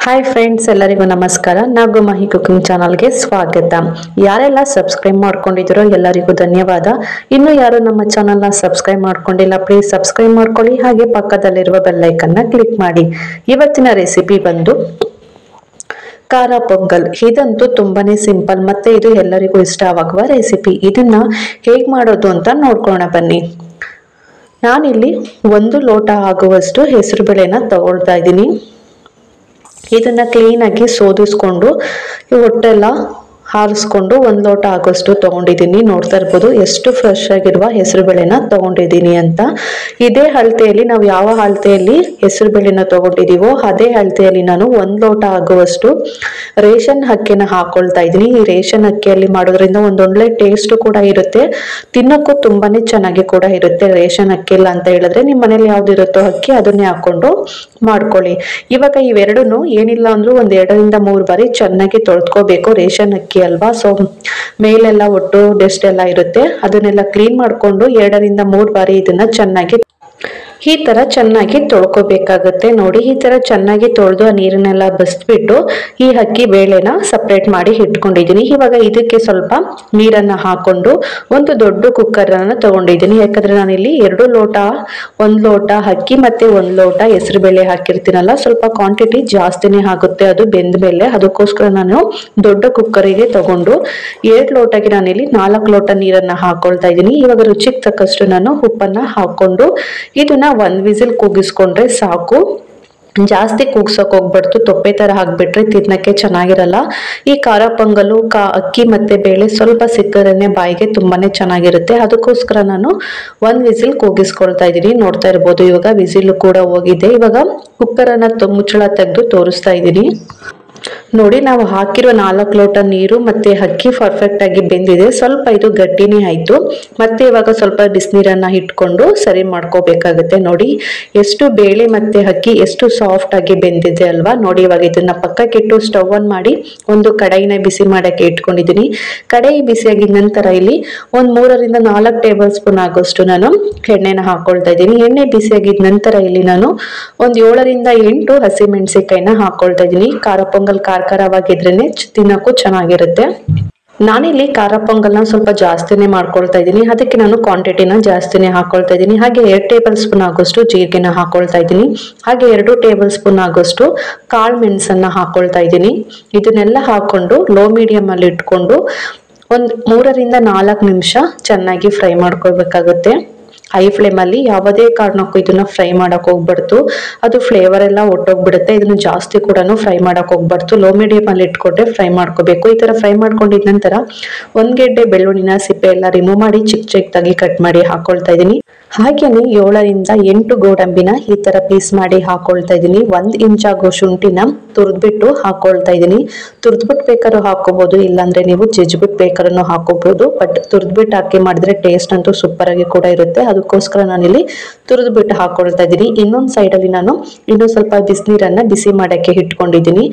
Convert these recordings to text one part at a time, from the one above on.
Hi friends, ಎಲ್ಲರಿಗೂ ನಮಸ್ಕಾರ. ನಾಗು ಮಹಿ cooking ಚಾನಲ್ಗೆ ಸ್ವಾಗತ. ಯಾರೆಲ್ಲ ಸಬ್ಸ್ಕ್ರೈಬ್ ಮಾಡ್ಕೊಂಡಿದ್ದೀರೋ ಎಲ್ಲರಿಗೂ ಧನ್ಯವಾದ. ಇನ್ನು ಯಾರು ನಮ್ಮ ಚಾನಲ್ನ ಸಬ್ಸ್ಕ್ರೈಬ್ ಮಾಡ್ಕೊಂಡಿಲ್ಲ, ಪ್ಲೀಸ್ ಸಬ್ಸ್ಕ್ರೈಬ್ ಮಾಡ್ಕೊಳ್ಳಿ. ಹಾಗೆ ಪಕ್ಕದಲ್ಲಿರುವ ಬೆಲ್ ಐಕನ್ನ ಕ್ಲಿಕ್ ಮಾಡಿ. ಇವತ್ತಿನ ರೆಸಿಪಿ ಬಂದು ಖಾರ ಪೊಂಗಲ್. ಇದಂತೂ ತುಂಬಾನೇ ಸಿಂಪಲ್ ಮತ್ತೆ ಇದು ಎಲ್ಲರಿಗೂ ಇಷ್ಟವಾಗುವ ರೆಸಿಪಿ. ಇದನ್ನ ಹೇಗೆ ಮಾಡೋದು ಅಂತ ನೋಡ್ಕೊಳ್ಳೋಣ ಬನ್ನಿ. ನಾನಿಲ್ಲಿ 1 ಲೋಟ ಆಗುವಷ್ಟು ಹೆಸರು ಬೇಳೆನ ತಗೊಳ್ತಾ ಇದ್ದೀನಿ. ಇದನ್ನ ಕ್ಲೀನ್ ಆಗಿ ಸೋದಿಸ್ಕೊಂಡು ಹೊಟ್ಟೆಲ್ಲ ಹಾರಿಸ್ಕೊಂಡು 1 ಲೋಟ ಆಗೋಷ್ಟು ತಗೊಂಡಿದ್ದೀನಿ. ನೋಡ್ತಾ ಇರ್ಬೋದು ಎಷ್ಟು ಫ್ರೆಶ್ ಆಗಿರುವ ಹೆಸರು ಬೇಳೆನ ತಗೊಂಡಿದ್ದೀನಿ ಅಂತ. ಇದೇ ಅಳತೆಯಲ್ಲಿ ನಾವು ಯಾವ ಅಳತೆಯಲ್ಲಿ ಹೆಸರು ಬೇಳೆನ ತಗೊಂಡಿದೀವೋ ಅದೇ ಅಳತೆಯಲ್ಲಿ ನಾನು 1 ಲೋಟ ಆಗುವಷ್ಟು ರೇಷನ್ ಅಕ್ಕಿನ ಹಾಕೊಳ್ತಾ ಇದ್ದೀನಿ. ಈ ರೇಷನ್ ಅಕ್ಕಿಯಲ್ಲಿ ಮಾಡೋದ್ರಿಂದ ಒಂದೊಳ್ಳೆ ಟೇಸ್ಟ್ ಕೂಡ ಇರುತ್ತೆ, ತಿನ್ನಕ್ಕೂ ತುಂಬಾನೇ ಚೆನ್ನಾಗಿ ಕೂಡ ಇರುತ್ತೆ. ರೇಷನ್ ಅಕ್ಕಿ ಇಲ್ಲ ಅಂತ ಹೇಳಿದ್ರೆ ನಿಮ್ಮ ಮನೇಲಿ ಯಾವ್ದು ಇರುತ್ತೋ ಅಕ್ಕಿ ಅದನ್ನೇ ಹಾಕೊಂಡು ಮಾಡ್ಕೊಳ್ಳಿ. ಇವಾಗ ಇವೆರಡನ್ನು ಏನಿಲ್ಲ ಅಂದ್ರೂ 2 ರಿಂದ 3 ಬಾರಿ ಚೆನ್ನಾಗಿ ತೊಳೆದ್ಕೋಬೇಕು. ರೇಷನ್ ಅಕ್ಕಿ ಅಲ್ವಾ, ಸೊ ಮೇಲೆಲ್ಲ ಒಟ್ಟು ಡಸ್ಟ್ ಎಲ್ಲ ಇರುತ್ತೆ, ಅದನ್ನೆಲ್ಲ ಕ್ಲೀನ್ ಮಾಡ್ಕೊಂಡು 2 ರಿಂದ 3 ಬಾರಿ ಇದನ್ನ ಈ ತರ ಚೆನ್ನಾಗಿ ತೊಳ್ಕೊಬೇಕಾಗುತ್ತೆ. ನೋಡಿ, ಈ ತರ ಚೆನ್ನಾಗಿ ತೊಳೆದು ಆ ನೀರನ್ನೆಲ್ಲ ಬಸ್ಬಿಟ್ಟು ಈ ಅಕ್ಕಿ ಬೇಳೆನ ಸಪ್ರೇಟ್ ಮಾಡಿ ಇಟ್ಕೊಂಡಿದ್ದೀನಿ. ಇವಾಗ ಇದಕ್ಕೆ ಸ್ವಲ್ಪ ನೀರನ್ನ ಹಾಕೊಂಡು ಒಂದು ದೊಡ್ಡ ಕುಕ್ಕರ್ ಅನ್ನ ತಗೊಂಡಿದ್ದೀನಿ. ಯಾಕಂದ್ರೆ ನಾನಿಲ್ಲಿ 2 ಲೋಟ 1 ಲೋಟ ಅಕ್ಕಿ ಮತ್ತೆ 1 ಲೋಟ ಹೆಸರು ಬೇಳೆ ಹಾಕಿರ್ತೀನಲ್ಲ, ಸ್ವಲ್ಪ ಕ್ವಾಂಟಿಟಿ ಜಾಸ್ತಿನೇ ಆಗುತ್ತೆ ಅದು ಬೆಂದ ಮೇಲೆ. ಅದಕ್ಕೋಸ್ಕರ ನಾನು ದೊಡ್ಡ ಕುಕ್ಕರಿಗೆ ತಗೊಂಡು 2 ಲೋಟಗೆ ನಾನಿಲ್ಲಿ 4 ಲೋಟ ನೀರನ್ನ ಹಾಕೊಳ್ತಾ ಇದ್ದೀನಿ. ಇವಾಗ ರುಚಿಗೆ ತಕ್ಕಷ್ಟು ನಾನು ಉಪ್ಪನ್ನ ಹಾಕೊಂಡು ಇದನ್ನ 1 ವಿಸಿಲ್ ಕೂಗಿಸ್ಕೊಂಡ್ರೆ ಸಾಕು. ಜಾಸ್ತಿ ಕೂಗ್ಸಕ್ ಹೋಗ್ಬಾರ್ದು, ತೊಪ್ಪೆ ತರ ಹಾಕ್ಬಿಟ್ರೆ ತಿನ್ನಕ್ಕೆ ಚೆನ್ನಾಗಿರಲ್ಲ. ಈ ಖಾರ ಪೊಂಗಲು ಅಕ್ಕಿ ಮತ್ತೆ ಬೇಳೆ ಸ್ವಲ್ಪ ಸಿಕ್ಕರೇನೆ ಬಾಯಿಗೆ ತುಂಬಾನೇ ಚೆನ್ನಾಗಿರುತ್ತೆ. ಅದಕ್ಕೋಸ್ಕರ ನಾನು 1 ವಿಸಿಲ್ ಕೂಗಿಸ್ಕೊಳ್ತಾ ಇದ್ದೀನಿ. ನೋಡ್ತಾ ಇರ್ಬೋದು ಇವಾಗ ವಿಸಿಲ್ ಕೂಡ ಹೋಗಿದೆ. ಇವಾಗ ಕುಕ್ಕರ್ ಅನ್ನ ಮುಚ್ಚಳ ತೆಗೆದು ತೋರಿಸ್ತಾ ಇದ್ದೀನಿ. ನೋಡಿ, ನಾವು ಹಾಕಿರೋ 4 ಲೋಟ ನೀರು ಮತ್ತೆ ಅಕ್ಕಿ ಪರ್ಫೆಕ್ಟ್ ಆಗಿ ಬೆಂದಿದೆ. ಸ್ವಲ್ಪ ಇದು ಗಟ್ಟಿನೇ ಆಯ್ತು. ಮತ್ತೆ ಇವಾಗ ಸ್ವಲ್ಪ ಬಿಸಿನೀರನ್ನ ಇಟ್ಕೊಂಡು ಸರಿ ಮಾಡ್ಕೋಬೇಕಾಗುತ್ತೆ. ನೋಡಿ ಎಷ್ಟು ಬೇಳೆ ಮತ್ತೆ ಅಕ್ಕಿ ಎಷ್ಟು ಸಾಫ್ಟ್ ಆಗಿ ಬೆಂದಿದೆ ಅಲ್ವಾ. ನೋಡಿ, ಇವಾಗ ಇದನ್ನ ಪಕ್ಕಕ್ಕೆ ಇಟ್ಟು ಸ್ಟವ್ ಆನ್ ಮಾಡಿ ಒಂದು ಕಡಾಯಿನ ಬಿಸಿ ಮಾಡಕ್ಕೆ ಇಟ್ಕೊಂಡಿದ್ದೀನಿ. ಕಡಾಯಿ ಬಿಸಿಯಾಗಿದ ನಂತರ ಇಲ್ಲಿ 3 ರಿಂದ 4 ಟೇಬಲ್ ಸ್ಪೂನ್ ಆಗೋಷ್ಟು ನಾನು ಎಣ್ಣೆನ ಹಾಕೊಳ್ತಾ ಇದ್ದೀನಿ. ಎಣ್ಣೆ ಬಿಸಿಯಾಗಿದ ನಂತರ ಇಲ್ಲಿ ನಾನು 7 ರಿಂದ 8 ಹಸಿಮೆಣಸಿಕಾಯಿನ ಹಾಕೊಳ್ತಾ ಇದ್ದೀನಿ. ಖಾರ ಪೊಂಗಲ್ ಖಾರವಾಗಿದ್ರೇನೆ ತಿನ್ನಕ್ಕೂ ಚೆನ್ನಾಗಿರುತ್ತೆ. ನಾನಿಲ್ಲಿ ಖಾರ ಪೊಂಗಲ್ನ ಸ್ವಲ್ಪ ಜಾಸ್ತಿನೇ ಮಾಡ್ಕೊಳ್ತಾ ಇದ್ದೀನಿ, ಅದಕ್ಕೆ ನಾನು ಕ್ವಾಂಟಿಟಿನ ಜಾಸ್ತಿನೇ ಹಾಕೊಳ್ತಾ ಇದ್ದೀನಿ. ಹಾಗೆ 2 ಟೇಬಲ್ ಸ್ಪೂನ್ ಆಗೋಷ್ಟು ಜೀರಿಗೆನ ಹಾಕೊಳ್ತಾ ಇದ್ದೀನಿ. ಹಾಗೆ 2 ಟೇಬಲ್ ಸ್ಪೂನ್ ಆಗೋಷ್ಟು ಕಾಳು ಮೆಣಸನ್ನ ಹಾಕೊಳ್ತಾ ಇದ್ದೀನಿ. ಇದನ್ನೆಲ್ಲ ಹಾಕೊಂಡು ಲೋ ಮೀಡಿಯಂ ಅಲ್ಲಿ ಇಟ್ಕೊಂಡು 3 ರಿಂದ 4 ನಿಮಿಷ ಚೆನ್ನಾಗಿ ಫ್ರೈ ಮಾಡ್ಕೊಳ್ಬೇಕಾಗುತ್ತೆ. ಹೈ ಫ್ಲೇಮ್ ಅಲ್ಲಿ ಯಾವುದೇ ಕಾರಣಕ್ಕೂ ಇದನ್ನ ಫ್ರೈ ಮಾಡಕ್ ಹೋಗ್ಬಾರ್ದು, ಅದು ಫ್ಲೇವರ್ ಎಲ್ಲ ಒಟ್ಟೋಗ್ಬಿಡುತ್ತೆ. ಇದನ್ನ ಜಾಸ್ತಿ ಕೂಡ ಫ್ರೈ ಮಾಡಕ್ ಹೋಗ್ಬಾರ್ದು, ಲೋ ಮೀಡಿಯಂ ಅಲ್ಲಿ ಇಟ್ಕೊಂಡ್ರೆ ಫ್ರೈ ಮಾಡ್ಕೋಬೇಕು. ಈ ತರ ಫ್ರೈ ಮಾಡ್ಕೊಂಡಿದ ನಂತರ 1 ಗೆಡ್ಡೆ ಬೆಳ್ಳುಳ್ಳಿನ ಸಿಪ್ಪೆ ಎಲ್ಲ ರಿಮೂವ್ ಮಾಡಿ ಚಿಕ್ಕದಾಗಿ ಕಟ್ ಮಾಡಿ ಹಾಕೊಳ್ತಾ ಇದ್ದೀನಿ. ಹಾಗೇನೆ 7 ರಿಂದ 8 ಗೋಡಂಬಿನ ಈ ತರ ಪೀಸ್ ಮಾಡಿ ಹಾಕೊಳ್ತಾ ಇದ್ದೀನಿ. 1 ಇಂಚ್ ಆಗೋ ಶುಂಠಿನ ತುರ್ದ್ಬಿಟ್ಟು ಹಾಕೊಳ್ತಾ ಇದ್ದೀನಿ. ತುರ್ದ್ಬಿಟ್ಟು ಬೇಕಾದ್ರೂ ಹಾಕೋಬಹುದು, ಇಲ್ಲಾಂದ್ರೆ ನೀವು ಜಜ್ಬಿಟ್ಟು ಬೇಕಾದ್ರೂ ಹಾಕೋಬಹುದು. ಬಟ್ ತುರ್ದ್ಬಿಟ್ಟು ಹಾಕಿ ಮಾಡಿದ್ರೆ ಟೇಸ್ಟ್ ಅಂತೂ ಸೂಪರ್ ಆಗಿ ಕೂಡ ಇರುತ್ತೆ. ಅದಕ್ಕೋಸ್ಕರ ನಾನಿಲ್ಲಿ ತುರಿದ್ಬಿಟ್ಟು ಹಾಕೊಳ್ತಾ ಇದ್ದೀನಿ. ಇನ್ನೊಂದು ಸೈಡ್ ಅಲ್ಲಿ ನಾನು ಇನ್ನೂ ಸ್ವಲ್ಪ ಬಿಸಿನೀರನ್ನ ಬಿಸಿ ಮಾಡಕ್ಕೆ ಇಟ್ಕೊಂಡಿದ್ದೀನಿ.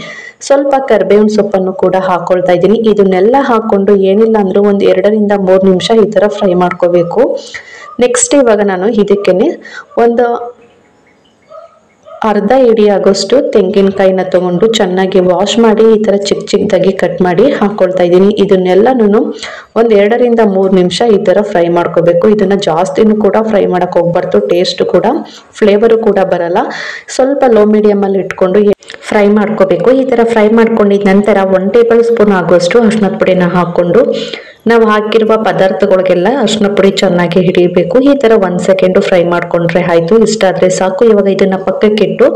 ಸ್ವಲ್ಪ ಕರಿಬೇವಿನ ಸೊಪ್ಪನ್ನು ಕೂಡ ಹಾಕೊಳ್ತಾ ಇದ್ದೀನಿ. ಇದನ್ನೆಲ್ಲ ಹಾಕೊಂಡು ಏನಿಲ್ಲ ಅಂದ್ರೂ 2 ರಿಂದ 3 ನಿಮಿಷ ಈ ತರ ಫ್ರೈ ಮಾಡ್ಕೋಬೇಕು. ನೆಕ್ಸ್ಟ್ ಇವಾಗ ನಾನು ಇದಕ್ಕೇನೆ ಒಂದು ಅರ್ಧ ಇಡಿ ಆಗೋಷ್ಟು ತೆಂಗಿನಕಾಯಿನ ತಗೊಂಡು ಚೆನ್ನಾಗಿ ವಾಶ್ ಮಾಡಿ ಈ ತರ ಚಿಕ್ಕದಾಗಿ ಕಟ್ ಮಾಡಿ ಹಾಕೊಳ್ತಾ ಇದ್ದೀನಿ. ಇದನ್ನೆಲ್ಲ ನಾನು 2 ರಿಂದ 3 ನಿಮಿಷ ಈ ತರ ಫ್ರೈ ಮಾಡ್ಕೋಬೇಕು. ಇದನ್ನ ಜಾಸ್ತಿನೂ ಕೂಡ ಫ್ರೈ ಮಾಡಕ್ ಹೋಗ್ಬಾರ್ದು, ಟೇಸ್ಟ್ ಕೂಡ ಫ್ಲೇವರು ಕೂಡ ಬರಲ್ಲ. ಸ್ವಲ್ಪ ಲೋ ಮೀಡಿಯಂ ಅಲ್ಲಿ ಇಟ್ಕೊಂಡು ಫ್ರೈ ಮಾಡ್ಕೋಬೇಕು. ಈ ತರ ಫ್ರೈ ಮಾಡ್ಕೊಂಡಿದ ನಂತರ 1 ಟೇಬಲ್ ಸ್ಪೂನ್ ಆಗುವಷ್ಟು ಅರಿಶಿಣದ ಪುಡಿನ ಹಾಕೊಂಡು ನಾವು ಹಾಕಿರುವ ಪದಾರ್ಥಗಳಿಗೆಲ್ಲ ಅರಿಶಿನ ಪುಡಿ ಚೆನ್ನಾಗಿ ಹಿಡಿಬೇಕು. ಈ ತರ 1 ಸೆಕೆಂಡ್ ಫ್ರೈ ಮಾಡ್ಕೊಂಡ್ರೆ ಆಯ್ತು. ಇಷ್ಟ ಆದ್ರೆ ಸಾಕು. ಇವಾಗ ಇದನ್ನ ಪಕ್ಕಕ್ಕೆ ಇಟ್ಟು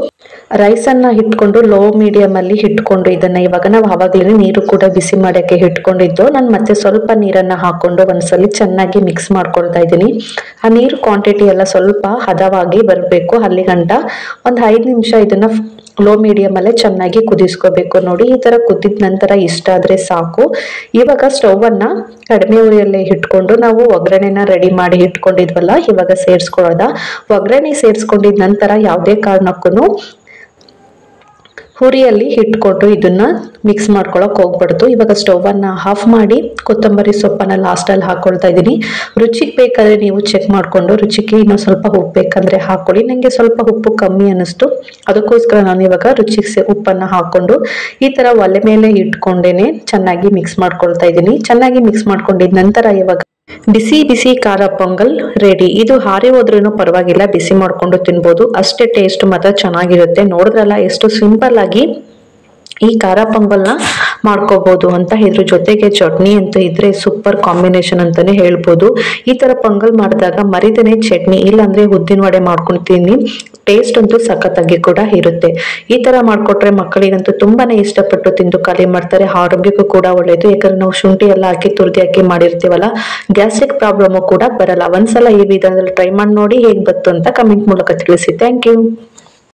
ರೈಸ್ ಅನ್ನ ಇಟ್ಕೊಂಡು ಲೋ ಮೀಡಿಯಂ ಅಲ್ಲಿ ಇಟ್ಕೊಂಡು ಇದನ್ನ ಇವಾಗ ನಾವು ಆವಾಗಲೇ ನೀರು ಕೂಡ ಬಿಸಿ ಮಾಡಕ್ಕೆ ಇಟ್ಕೊಂಡಿದ್ದು ನಾನು ಮತ್ತೆ ಸ್ವಲ್ಪ ನೀರನ್ನ ಹಾಕೊಂಡು ಒಂದ್ಸಲಿ ಚೆನ್ನಾಗಿ ಮಿಕ್ಸ್ ಮಾಡ್ಕೊಳ್ತಾ ಇದ್ದೀನಿ. ಆ ನೀರು ಕ್ವಾಂಟಿಟಿ ಎಲ್ಲ ಸ್ವಲ್ಪ ಹದವಾಗಿ ಬರಬೇಕು. ಅಲ್ಲಿ ಗಂಟ 5 ನಿಮಿಷ ಇದನ್ನ ಲೋ ಮೀಡಿಯಂ ಅಲ್ಲೇ ಚೆನ್ನಾಗಿ ಕುದಿಸ್ಕೋಬೇಕು. ನೋಡಿ, ಈ ತರ ಕುದಿದ ನಂತರ ಇಷ್ಟ ಆದ್ರೆ ಸಾಕು. ಇವಾಗ ಸ್ಟವ್ ಅನ್ನ ಕಡಿಮೆ ಉರಿಯಲ್ಲೇ ಇಟ್ಕೊಂಡು ನಾವು ಒಗ್ಗರಣೆನ ರೆಡಿ ಮಾಡಿ ಇಟ್ಕೊಂಡಿದ್ವಲ್ಲ, ಇವಾಗ ಸೇರಿಸ್ಕೊಳ್ಳೋದ. ಒಗ್ಗರಣೆ ಸೇರಿಸ್ಕೊಂಡಿದ ನಂತರ ಯಾವುದೇ ಕಾರಣಕ್ಕೂ ಹುರಿಯಲ್ಲಿ ಇಟ್ಕೊಂಡು ಇದನ್ನ ಮಿಕ್ಸ್ ಮಾಡ್ಕೊಳಕ್ ಹೋಗ್ಬಾರ್ದು. ಇವಾಗ ಸ್ಟವ್ ಅನ್ನ ಆಫ್ ಮಾಡಿ ಕೊತ್ತಂಬರಿ ಸೊಪ್ಪನ್ನ ಲಾಸ್ಟ್ ಅಲ್ಲಿ ಹಾಕೊಳ್ತಾ ಇದ್ದೀನಿ. ರುಚಿಗೆ ಬೇಕಾದ್ರೆ ನೀವು ಚೆಕ್ ಮಾಡ್ಕೊಂಡು ರುಚಿಗೆ ಇನ್ನೂ ಸ್ವಲ್ಪ ಉಪ್ಪು ಬೇಕಂದ್ರೆ ಹಾಕೊಳ್ಳಿ. ನಂಗೆ ಸ್ವಲ್ಪ ಉಪ್ಪು ಕಮ್ಮಿ ಅನಿಸ್ತು, ಅದಕ್ಕೋಸ್ಕರ ನಾನು ಇವಾಗ ರುಚಿಗೆ ಉಪ್ಪನ್ನ ಹಾಕೊಂಡು ಈ ತರ ಒಲೆ ಮೇಲೆ ಇಟ್ಕೊಂಡೇನೆ ಚೆನ್ನಾಗಿ ಮಿಕ್ಸ್ ಮಾಡ್ಕೊಳ್ತಾ ಇದ್ದೀನಿ. ಚೆನ್ನಾಗಿ ಮಿಕ್ಸ್ ಮಾಡ್ಕೊಂಡಿದ ನಂತರ ಇವಾಗ ಬಿಸಿ ಬಿಸಿ ಖಾರ ಪೊಂಗಲ್ ರೆಡಿ. ಇದು ಹಾರಿ ಹೋದ್ರೂ ಪರವಾಗಿಲ್ಲ, ಬಿಸಿ ಮಾಡ್ಕೊಂಡು ತಿನ್ಬೋದು, ಅಷ್ಟೇ ಟೇಸ್ಟ್ ಮಾತ್ರ ಚೆನ್ನಾಗಿರುತ್ತೆ. ನೋಡಿದ್ರಲ್ಲ ಎಷ್ಟು ಸಿಂಪಲ್ ಆಗಿ ಈ ಖಾರ ಪೊಂಗಲ್ನ ಮಾಡ್ಕೋಬಹುದು ಅಂತ. ಇದ್ರ ಜೊತೆಗೆ ಚಟ್ನಿ ಅಂತ ಇದ್ರೆ ಸೂಪರ್ ಕಾಂಬಿನೇಷನ್ ಅಂತಾನೆ ಹೇಳ್ಬೋದು. ಈ ತರ ಪೊಂಗಲ್ ಮಾಡಿದಾಗ ಮರಿದೇನೆ ಚಟ್ನಿ ಇಲ್ಲಾಂದ್ರೆ ಉದ್ದಿನ ವಡೆ ಮಾಡ್ಕೊಂತೀನಿ, ಟೇಸ್ಟ್ ಅಂತೂ ಸಖತ್ತಾಗಿ ಕೂಡ ಇರುತ್ತೆ. ಈ ತರ ಮಾಡ್ಕೊಟ್ರೆ ಮಕ್ಕಳಿಗಂತೂ ತುಂಬಾನೇ ಇಷ್ಟಪಟ್ಟು ತಿಂದು ಖಾಲಿ ಮಾಡ್ತಾರೆ. ಆರೋಗ್ಯಕ್ಕೂ ಕೂಡ ಒಳ್ಳೇದು, ಯಾಕಂದ್ರೆ ನಾವು ಶುಂಠಿ ಎಲ್ಲ ಹಾಕಿ ತುರ್ದಿ ಹಾಕಿ ಮಾಡಿರ್ತೀವಲ್ಲ, ಗ್ಯಾಸ್ಟ್ರಿಕ್ ಪ್ರಾಬ್ಲಮ್ ಕೂಡ ಬರಲ್ಲ. ಒಂದ್ಸಲ ಈ ವಿಧಾನದಲ್ಲಿ ಟ್ರೈ ಮಾಡಿ ನೋಡಿ, ಹೇಗ್ ಬಂತು ಅಂತ ಕಮೆಂಟ್ ಮೂಲಕ ತಿಳಿಸಿ. Thank you.